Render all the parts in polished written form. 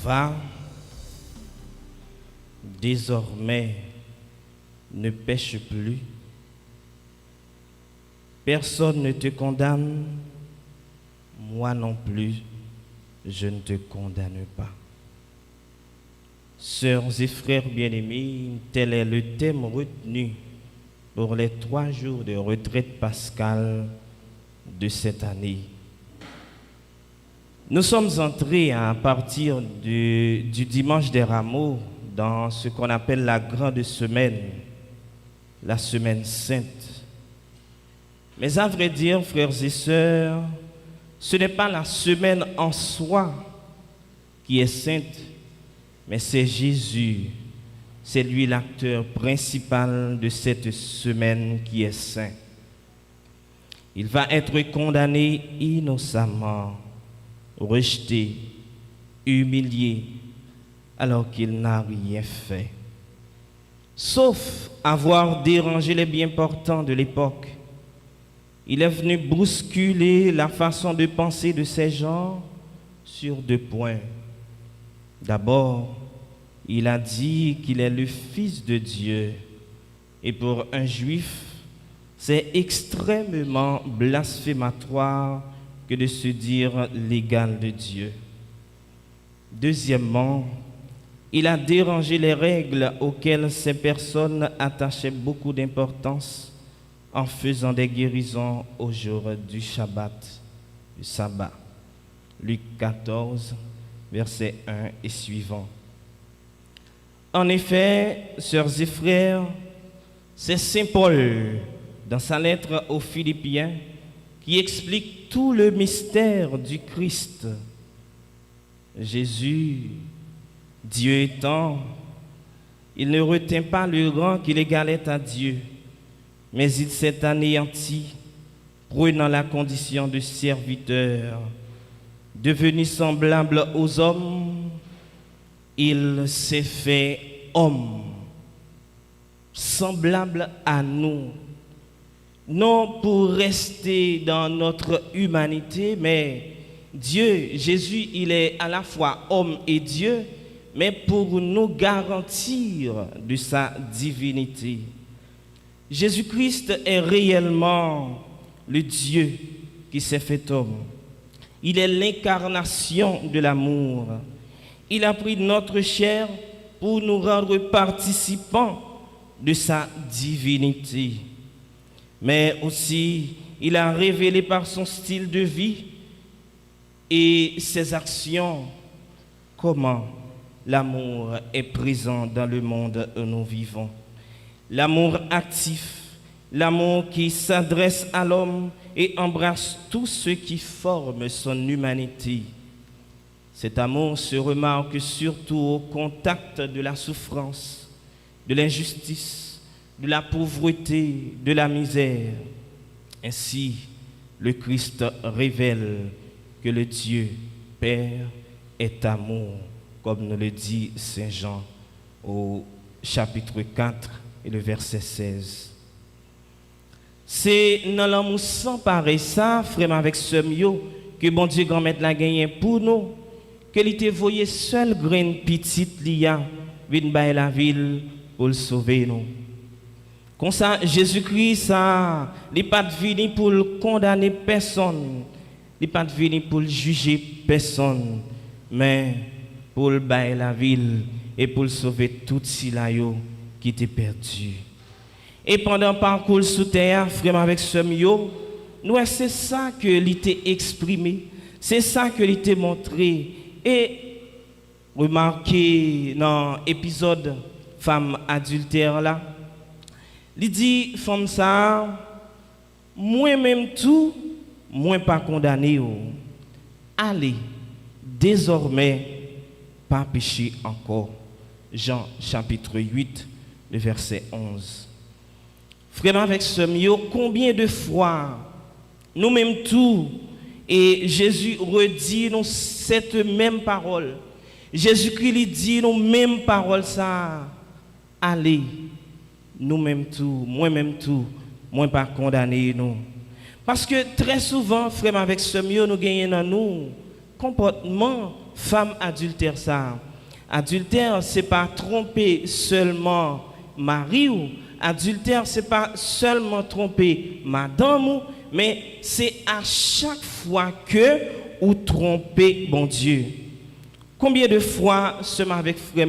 Va, désormais, ne pêche plus. Personne ne te condamne, moi non plus, je ne te condamne pas. Sœurs et frères bien-aimés, tel est le thème retenu pour les 3 jours de retraite pascale de cette année. Nous sommes entrés à partir du dimanche des Rameaux dans ce qu'on appelle la grande semaine, la semaine sainte. Mais à vrai dire, frères et sœurs, ce n'est pas la semaine en soi qui est sainte, mais c'est Jésus. C'est lui l'acteur principal de cette semaine qui est saint. Il va être condamné innocemment, rejeté, humilié, alors qu'il n'a rien fait. Sauf avoir dérangé les bien portants de l'époque. Il est venu bousculer la façon de penser de ces gens sur 2 points. D'abord, il a dit qu'il est le Fils de Dieu. Et pour un juif, c'est extrêmement blasphématoire que de se dire l'égal de Dieu. Deuxièmement, il a dérangé les règles auxquelles ces personnes attachaient beaucoup d'importance en faisant des guérisons au jour du Shabbat, du sabbat. Luc 14, versets 1 et suivants. En effet, sœurs et frères, c'est Saint Paul, dans sa lettre aux Philippiens, qui explique tout le mystère du Christ. Jésus, Dieu étant, il ne retint pas le rang qu'il égalait à Dieu, mais il s'est anéanti, prenant la condition de serviteur. Devenu semblable aux hommes, il s'est fait homme, semblable à nous. Non pour rester dans notre humanité, mais Dieu, Jésus, il est à la fois homme et Dieu, mais pour nous garantir de sa divinité. Jésus-Christ est réellement le Dieu qui s'est fait homme. Il est l'incarnation de l'amour. Il a pris notre chair pour nous rendre participants de sa divinité. Mais aussi, il a révélé par son style de vie et ses actions comment l'amour est présent dans le monde où nous vivons. L'amour actif, l'amour qui s'adresse à l'homme et embrasse tout ce qui forme son humanité. Cet amour se remarque surtout au contact de la souffrance, de l'injustice, de la pauvreté, de la misère. Ainsi, le Christ révèle que le Dieu Père est amour, comme nous le dit Saint Jean au chapitre 4 et le verset 16. C'est dans l'amour sans pareil ça, frère avec ce mieux, que bon Dieu grand mettre la gagne pour nous, que il te voyait seul graine petite lia, vinn bay la ville pour le sauver nous. Comme ça, Jésus-Christ, ça, il n'est pas venu pour condamner personne, il n'est pas venu pour juger personne, mais pour le bailler la ville et pour sauver tout Silayo qui était perdu. Et pendant le parcours sous terre, frère avec ce mio, nous c'est ça que l'ité exprimé, c'est ça que l'ité montré. Et remarquez dans l'épisode femme adultère là, il dit femme ça, moi même tout, moi pas condamné. Allez, désormais, pas pécher encore. Jean chapitre 8, le verset 11. Frère avec ce mieux, combien de fois nous-mêmes tout, et Jésus redit nous cette même parole. Jésus-Christ lui dit nous même parole ça. Allez, nous-mêmes tout, moi-même tout, moi pas condamné nous. Parce que très souvent, frère avec ce mieux, nous gagnons dans nous comportement femme adultère ça. Adultère, c'est pas tromper seulement mari ou adultère, c'est pas seulement tromper madame ou, mais c'est à chaque fois que ou tromper bon Dieu. Combien de fois, seulement avec frère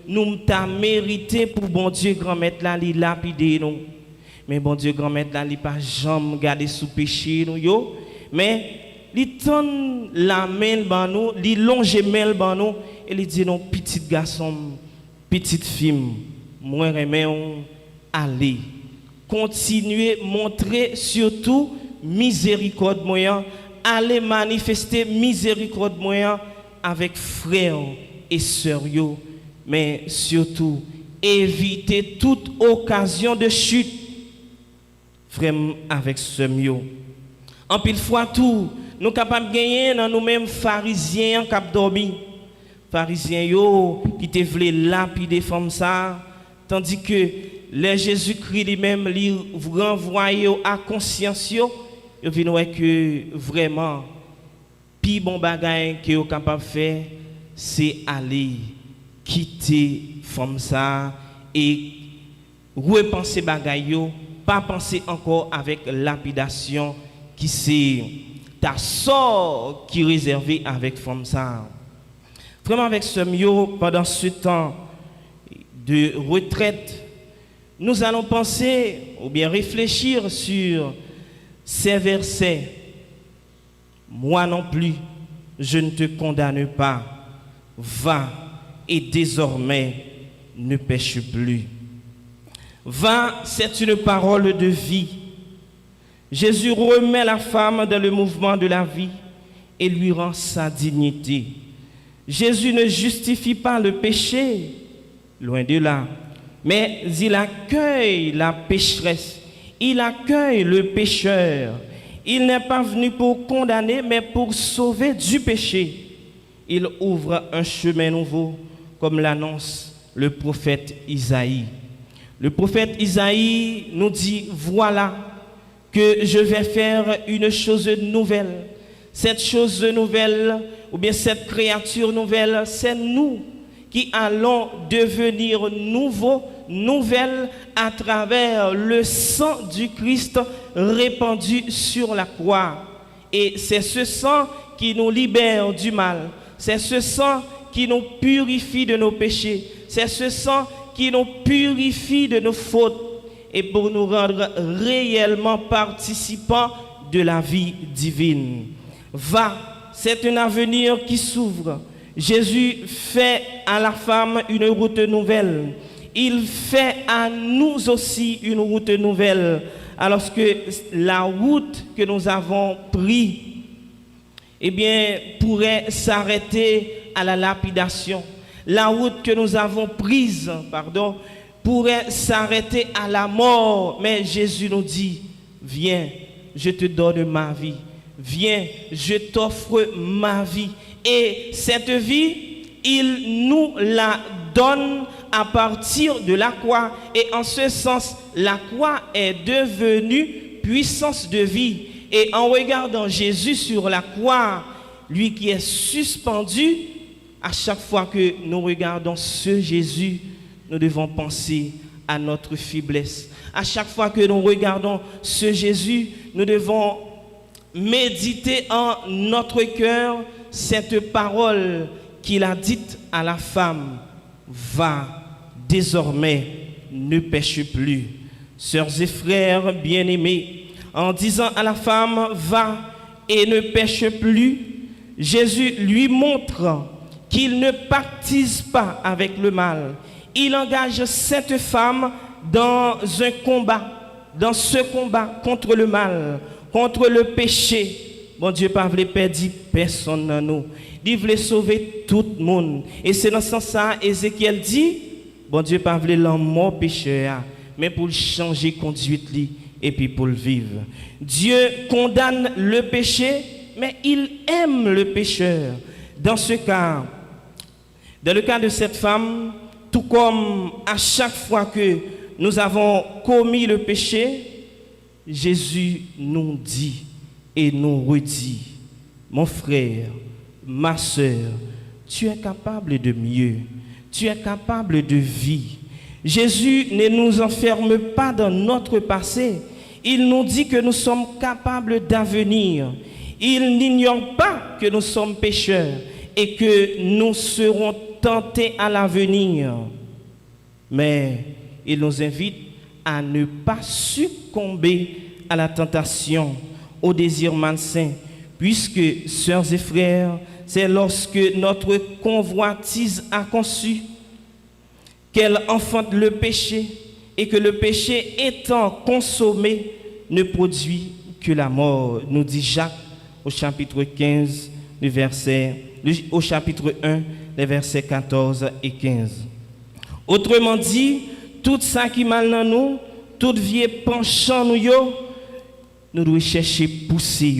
nous t'a mérité pour bon Dieu grand-mère là, li lapider nous. Mais bon Dieu grand-mère là, li pas jamais garder sous péché nous yo, mais li tend la main ban nous, li longe main ban nous et li dit non petit garçon, petite fille, moi remè on aller. Continuer montrer surtout miséricorde moyen, aller manifester miséricorde moyen avec frères et sœurs yo, mais surtout éviter toute occasion de chute frère avec sœurs yo. En pile fois tout nous capables de gagner dans nous-mêmes pharisiens qui dormi. Pharisiens yo qui te voulaient lapider comme ça, tandis que les Jésus-Christ lui-même lui renvoyer à conscience yo vient que vraiment pi bon bagay que yo capable faire c'est aller quitter comme ça et repenser bagay yo, pas penser encore avec lapidation qui c'est ta sort qui est réservé avec femme ça. Vraiment avec ce mieux pendant ce temps de retraite, nous allons penser ou bien réfléchir sur ces versets. Moi non plus, je ne te condamne pas. Va et désormais ne pêche plus. Va, c'est une parole de vie. Jésus remet la femme dans le mouvement de la vie et lui rend sa dignité. Jésus ne justifie pas le péché, loin de là, mais il accueille la pécheresse, il accueille le pécheur. Il n'est pas venu pour condamner, mais pour sauver du péché. Il ouvre un chemin nouveau, comme l'annonce le prophète Isaïe. Le prophète Isaïe nous dit, voilà que je vais faire une chose nouvelle. Cette chose nouvelle, ou bien cette créature nouvelle, c'est nous qui allons devenir nouveaux, nouvelles à travers le sang du Christ répandu sur la croix. Et c'est ce sang qui nous libère du mal. C'est ce sang qui nous purifie de nos péchés. C'est ce sang qui nous purifie de nos fautes et pour nous rendre réellement participants de la vie divine. Va, c'est un avenir qui s'ouvre. Jésus fait à la femme une route nouvelle. Il fait à nous aussi une route nouvelle. Alors que la route que nous avons prise, eh bien, pourrait s'arrêter à la lapidation. La route que nous avons prise, pourrait s'arrêter à la mort. Mais Jésus nous dit, viens, je te donne ma vie. Viens, je t'offre ma vie. Et cette vie, il nous la donne à partir de la croix. Et en ce sens, la croix est devenue puissance de vie. Et en regardant Jésus sur la croix, lui qui est suspendu, à chaque fois que nous regardons ce Jésus, nous devons penser à notre faiblesse. À chaque fois que nous regardons ce Jésus, nous devons méditer en notre cœur cette parole qu'il a dite à la femme. Va, désormais, ne pêche plus. Sœurs et frères bien-aimés, en disant à la femme, va et ne pêche plus, Jésus lui montre qu'il ne pactise pas avec le mal. Il engage cette femme dans un combat, dans ce combat contre le mal, contre le péché. Bon Dieu, pas voulu perdre personne dans nous. Il voulait sauver tout le monde. Et c'est dans ce sens-là, Ézéchiel dit, bon Dieu, pas voulu l'homme mort pécheur, mais pour changer conduite lui et puis pour le vivre. Dieu condamne le péché, mais il aime le pécheur. Dans ce cas, dans le cas de cette femme, tout comme à chaque fois que nous avons commis le péché, Jésus nous dit et nous redit, mon frère, ma sœur, tu es capable de mieux, tu es capable de vie. Jésus ne nous enferme pas dans notre passé. Il nous dit que nous sommes capables d'avenir. Il n'ignore pas que nous sommes pécheurs et que nous serons tentés à l'avenir. Mais il nous invite à ne pas succomber à la tentation, au désir malsain, puisque, sœurs et frères, c'est lorsque notre convoitise a conçu qu'elle enfante le péché et que le péché étant consommé ne produit que la mort, nous dit Jacques au chapitre 15, au chapitre 1, les versets 14 et 15. Autrement dit, tout ça qui est mal dans nous, tout vieux penchant nous, nous devons chercher pousser.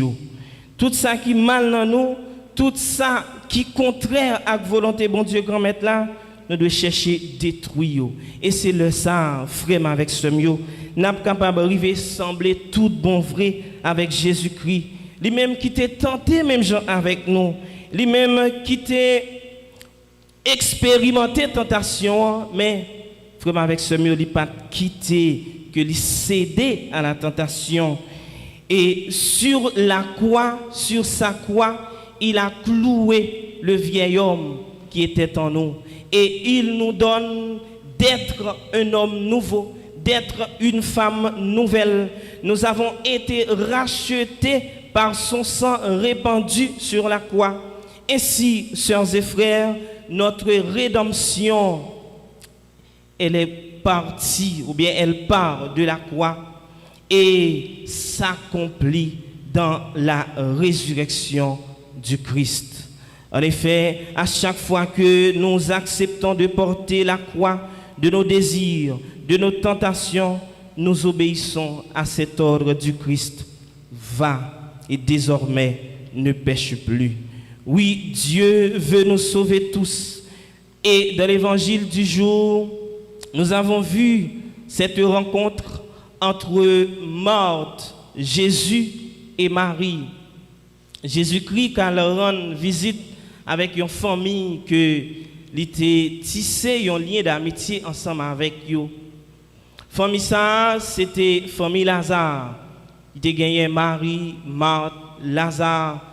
Tout ça qui est mal dans nous, tout ça qui est contraire à la volonté bon Dieu grand maître là, nous devons chercher détruire. Et c'est le ça, frère, avec ce mieux, nous sommes capables d'arriver sembler tout bon vrai avec Jésus-Christ. Lui-même qui t'est tenté, même gens avec nous. Lui-même qui t'est expérimenté tentation, mais frère, avec ce mieux, il n'a pas quitté, que il cédé à la tentation. Et sur la croix, sur sa croix, il a cloué le vieil homme qui était en nous. Et il nous donne d'être un homme nouveau, d'être une femme nouvelle. Nous avons été rachetés par son sang répandu sur la croix. Ainsi, sœurs et frères, notre rédemption, elle est partie, ou bien elle part de la croix et s'accomplit dans la résurrection du Christ. En effet, à chaque fois que nous acceptons de porter la croix de nos désirs, de nos tentations, nous obéissons à cet ordre du Christ. Va et désormais ne pêche plus. Oui, Dieu veut nous sauver tous. Et dans l'évangile du jour, nous avons vu cette rencontre entre Marthe, Jésus et Marie. Jésus-Christ, quand il rend visite avec une famille que il était tissé un lien d'amitié ensemble avec eux. Famille ça, c'était famille Lazare. Il était gagné Marie, Marthe, Lazare.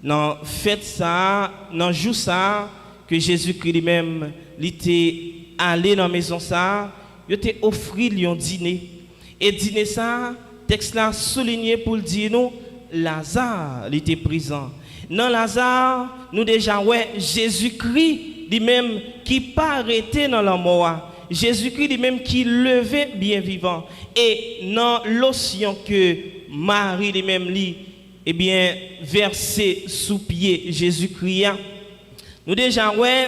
Dans fête ça, dans jour ça que Jésus-Christ lui-même il était allé dans la maison ça, il était offert un dîner. Et dîner ça, texte là souligné pour le dire nous Lazare il était présent. Dans Lazare, nous déjà ouais Jésus-Christ lui-même qui pas arrêté dans la mort. Jésus-Christ lui-même qui levait bien vivant. Et dans l'océan que Marie lui-même lit, eh bien versé sous pied Jésus-Christ. Nous déjà ouais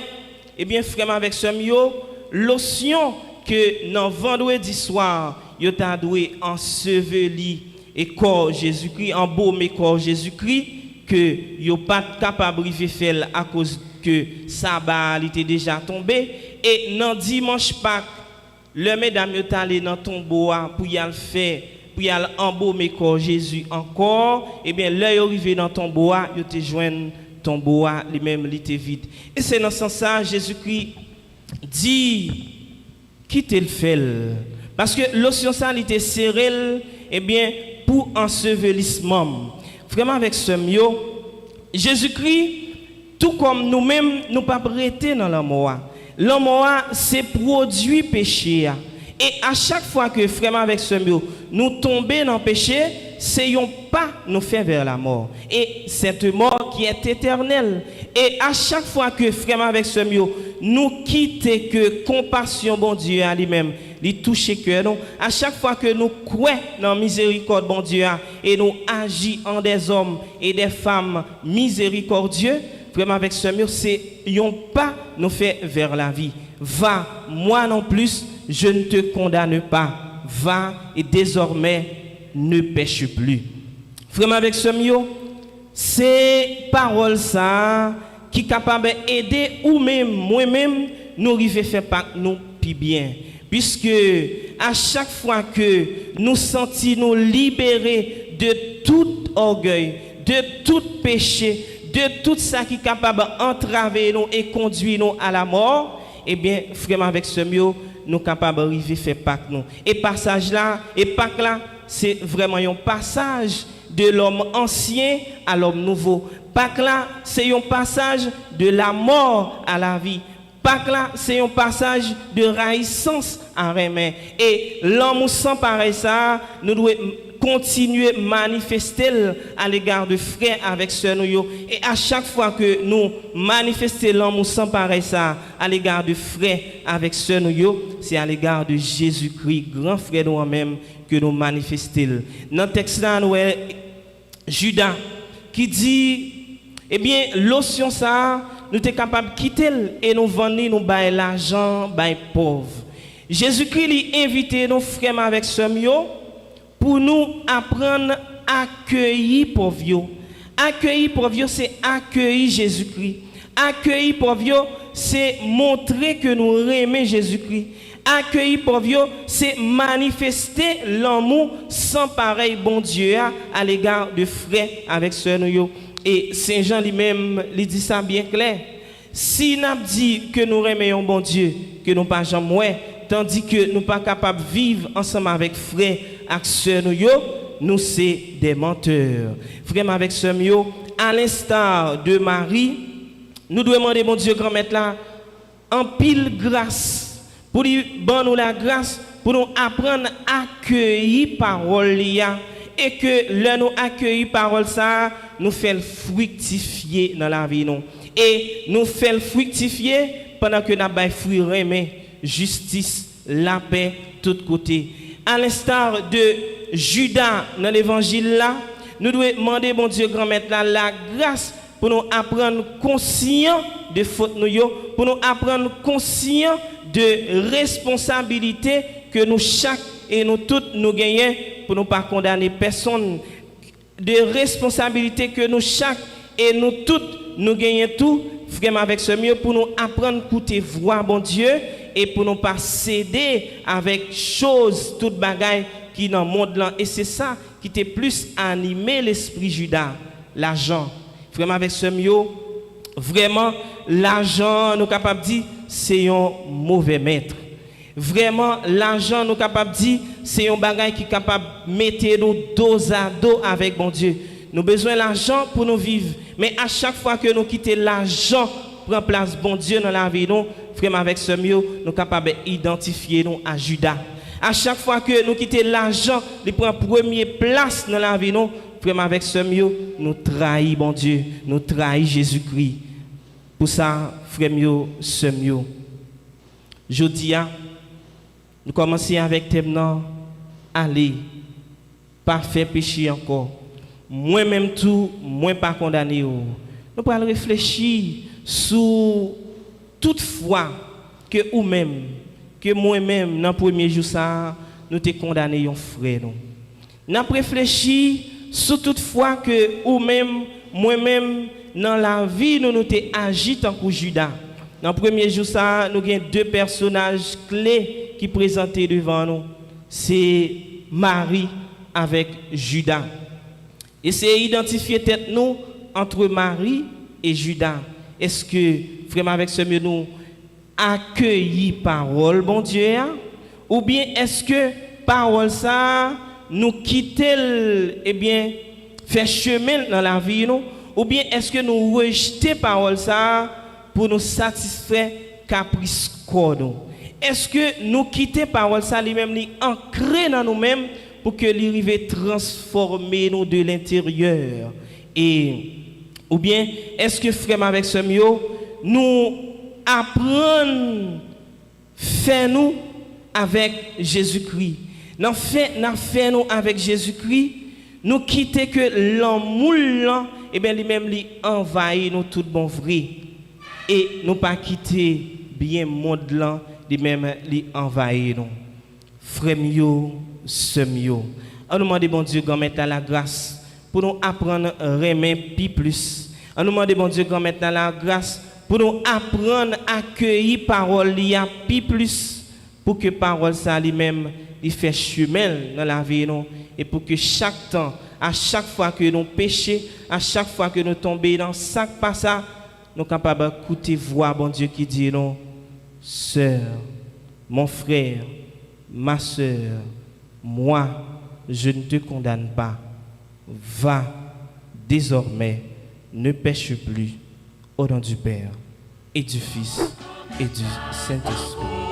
eh bien frère avec ce mio l'océan que dans vendredi soir, yo t'a doué enseveli et corps Jésus-Christ, embaumé corps Jésus-Christ, que yo pas capable de faire à cause que sabbat était déjà tombé. Et dans dimanche Pâques, le mesdames yo allé dans tombeau pour y aller faire, pour y aller embaumer corps Jésus encore. Et bien là yo arrivé dans tombeau, yo te joindre tombeau lui-même il était vide. Et c'est dans ce sens-là Jésus-Christ dit quittez le fait. Parce que l'océan ça il était serré eh bien pour ensevelissement. Vraiment avec ce mieux, Jésus-Christ, tout comme nous-mêmes, nous pas prêter dans la mort. La mort, c'est produit péché. Et à chaque fois que, vraiment avec ce mieux, nous tombons dans le péché, c'est un pas nous faire vers la mort. Et cette mort qui est éternelle. Et à chaque fois que, vraiment avec ce mieux, nous quittons que compassion, bon Dieu, à lui-même, il touche que nous. À chaque fois que nous croyons dans la miséricorde, bon Dieu, et nous agissons en des hommes et des femmes miséricordieux, vraiment avec ce mur, c'est un pas nous fait vers la vie. Va, moi non plus, je ne te condamne pas. Va et désormais ne pêche plus. Vraiment avec ce mur, c'est parole ça qui est capable d'aider ou même moi-même nous arriver faire pas nous plus bien. Puisque à chaque fois que nous sentons nous libérés de tout orgueil, de tout péché, de tout ça qui est capable d'entraver nous et conduire nous à la mort, eh bien, vraiment avec ce mieux, nous sommes capables d'arriver à faire Pâques nous. Et passage là, et Pâques là, c'est vraiment un passage de l'homme ancien à l'homme nouveau. Pâques là, c'est un passage de la mort à la vie. Pâques là, c'est un passage de raïssance à remet. Et l'homme sans pareil ça, nous devons continuer à manifester à l'égard de frères avec sœurs nous. Et à chaque fois que nous manifestons l'homme sans pareil ça à l'égard de frères avec sœurs nous, c'est à l'égard de Jésus-Christ, grand frère nous-mêmes, que nous manifestons. Dans le texte là, nous avons Judas qui dit, eh bien, l'otion ça, nous sommes capables de quitter et nous vendre, nous bailler l'argent, bailler pauvre. Jésus-Christ lui invité nos frères avec ce mieux pour nous apprendre à accueillir pauvre. Accueillir pauvre, c'est accueillir Jésus-Christ. Accueillir pauvre, c'est montrer que nous aimons Jésus-Christ. Accueillir pauvre, c'est manifester l'amour sans pareil bon Dieu à l'égard de frères avec sœurs nous. Et Saint Jean lui-même lui dit ça bien clair. Si nous dit que nous aimons bon Dieu, que nous pas jamais, tandis que nous pas capables de vivre ensemble avec frères et sœurs nous c'est des menteurs. Vraiment avec sœurs à l'instar de Marie, nous devons demander mon Dieu grand maître là en pile grâce pour lui donner la grâce pour nous apprendre à accueillir parole et que là nous accueillir parole ça nous fait fructifier dans la vie nous et nous fait fructifier pendant que nous avons fruit remet justice la paix tout côté à l'instar de Judas dans l'évangile là nous devons demander mon Dieu grand maître là la grâce pour nous apprendre conscient de faute nous pour nous apprendre conscient de responsabilité que nous chaque et nous toutes nous gagnons pour ne pas condamner personne, de responsabilité que nous chaque et nous toutes nous gagnons tout, vraiment avec ce mieux pour nous apprendre à écouter voix bon Dieu et pour ne pas céder avec choses, toutes bagailles qui dans le monde là. Et c'est ça qui t'a plus animé l'esprit Judas, l'argent. Vraiment avec ce mieux, vraiment l'argent, nous sommes capables de dire, c'est un mauvais maître. Vraiment, l'argent, nous sommes capables de dire, c'est un bagage qui est capable de mettre nous dos à dos avec mon Dieu. Nous avons besoin de l'argent pour nous vivre. Mais à chaque fois que nous quittons l'argent, prend place bon Dieu dans la vie, nous, vraiment avec ce mieux, nous sommes capables d'identifier nous à Judas. À chaque fois que nous quittons l'argent, il prend première place dans la vie, nous, vraiment avec ce mieux, nous trahissons bon Dieu, nous trahissons Jésus-Christ. Pour ça, frère mieux, ce mieux. Je dis, nous commençons avec thème allez, pas faire péché encore. Moi-même tout, moi pas condamné. Nous allons réfléchir sur toute fois que ou-même, que moi-même, dans le premier jour, ça, nous t'ai condamné un frère. Nous avons réfléchi sur toute fois que ou-même, moi-même, dans la vie, nous t'ai agi tant que Judas. Dans le premier jour, ça, nous avons deux personnages clés qui présentait devant nous, c'est Marie avec Judas. Et c'est identifier tête nous entre Marie et Judas. Est-ce que vraiment avec ce mieux nous accueillir parole bon Dieu ou bien est-ce que parole ça nous quitter eh bien faire chemin dans la vie nous ou bien est-ce que nous rejeter parole ça pour nous satisfaire caprice corps nous? Est-ce que nous quitter parole ça lui-même li ancré dans nous-mêmes pour que lui arrive transformer nous de l'intérieur et ou bien est-ce que frère avec ce mieux nous apprendre faire nous avec Jésus-Christ. Nous fait nous avec Jésus-Christ, nous quitter que l'amour là et bien lui-même lui envahit nous tout bon vrai et nous pas quitter bien monde là lui-même lui envahit nous. Frère mieux, sœur mieux. On nous demande bon Dieu grand mettre la grâce pour nous apprendre à aimer plus. On nous demande bon Dieu grand mettre la grâce pour nous apprendre à accueillir parole liya plus pour que parole ça lui-même il fait chemin dans la vie nous et pour que chaque temps À chaque fois que nous péchons, à chaque fois que nous tombons dans ça pas ça, nous sommes capables d'écouter voix, bon Dieu, qui dit non, sœur, mon frère, ma sœur, moi, je ne te condamne pas. Va désormais, ne pêche plus au nom du Père et du Fils et du Saint-Esprit.